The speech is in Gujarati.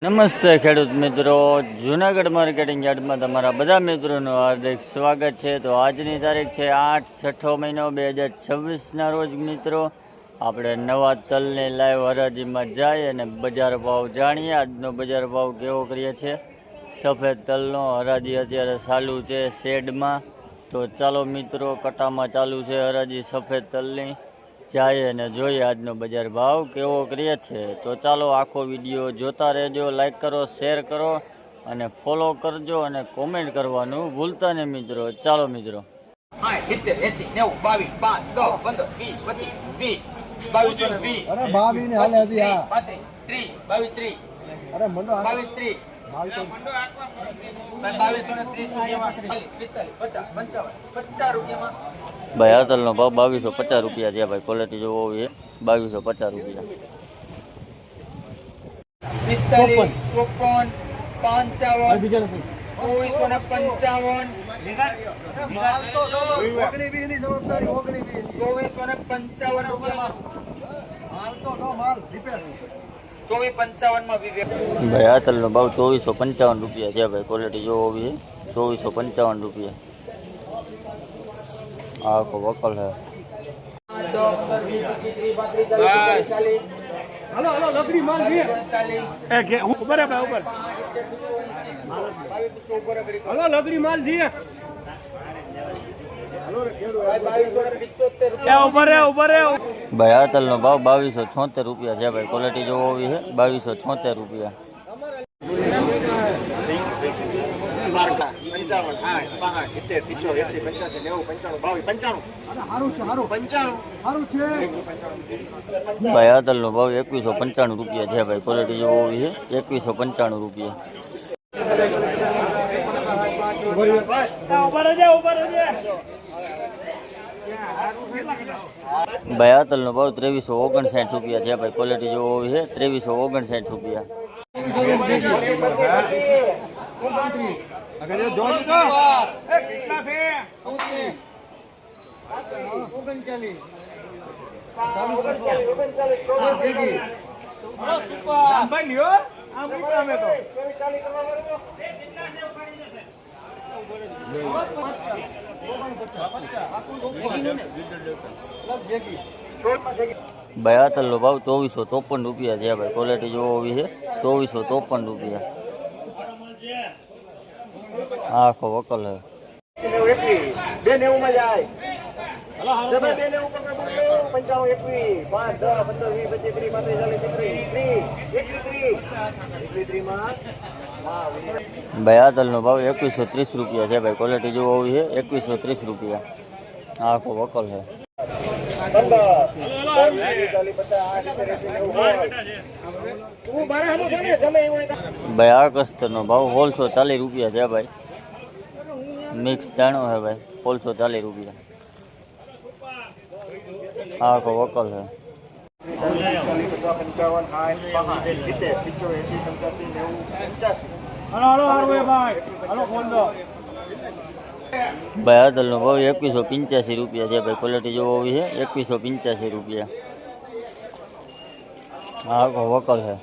નમસ્તે ખેડૂત મિત્રો, જૂનાગઢ માર્કેટિંગ યાર્ડમાં તમારા બધા મિત્રોનું હાર્દિક સ્વાગત છે। તો આજની તારીખ છે 8/6 2026ના રોજ મિત્રો આપણે નવા તલની લાઈવ હરાજીમાં જઈએ અને બજાર ભાવ જાણીએ। આજનો બજાર ભાવ કેવો કરીએ છે। સફેદ તલનો હરાજી અત્યારે ચાલુ છે શેડમાં। તો ચાલો મિત્રો, કટામાં ચાલુ છે હરાજી સફેદ તલની। જાય અને જોઈએ આજનો બજાર ભાવ કેવો કરીએ છે। તો ચાલો આખો વિડીયો જોતા રહેજો, લાઈક કરો, શેર કરો અને ફોલો કરજો અને કોમેન્ટ કરવાનું ભૂલતા નહીં મિત્રો। ચાલો મિત્રો, 70 80 90 22 5 10 15 20 22 અરે 22 ને હાલે હજી હા 30 22 અરે મંડો 22 રૂપિયામાં ભાઈ આ તલનો ભાવ 2250 રૂપિયા છે ભાઈ। ક્વોલિટી જોવો હોય 2250 રૂપિયા। 45 55 બીજા 2455 રૂપિયામાં હાલ તો નો માલ રિપેર 2455 માં ભાઈ આ તલનો ભાવ 2455 રૂપિયા છે ભાઈ। ક્વોલિટી જોવો હોય 2455 રૂપિયા। આખો વકલ है। હાલો હાલો લગડી માલ છે એ કે ઉપર હે ભાઈ ઉપર હાલો લગડી માલ છે ભાઈ આ તલનો ભાવ 2276 રૂપિયા છે ભાઈ। ક્વોલિટી જોવો હોય 2276 રૂપિયા। 55 ભાઈ આ તલનો ભાવ 2195 રૂપિયા છે ભાઈ। ક્વોલિટી જોવો હોય 2195 રૂપિયા। ભાઈ આ તલનો ભાવ 2359 રૂપિયા છે ભાઈ। ક્વોલિટી જોવો હોય 2359 રૂપિયા। અગર જો તો એ કેટલા છે 39 ભાઈ લ્યો આમ નીકળા મે તો ભાઈ આ તલનો ભાવ 2453 રૂપિયા છે ભાઈ। ક્વોલિટી જોવો હોય 2453 રૂપિયા। આખો વકલ હે। 290 માં જાય તમે 290 ઉપર 55 21 5 10 15 20 25 30 માં ભાઈ આ તલનો ભાવ 2130 રૂપિયા છે ભાઈ। ક્વોલિટી જોવો હોય 2130 રૂપિયા। આખો વકલ છે। ભાઈ આ કસ્તરનો ભાવ 1640 રૂપિયા છે ભાઈ। મિક્સ દાણો છે ભાઈ, 1640 રૂપિયા। આખો વકલ છે। ભાઈ આ તલનો ભાવ 2185 રૂપિયા છે ભાઈ। ક્વોલિટી જોવો હોય 2185 રૂપિયા। આખો વકલ છે।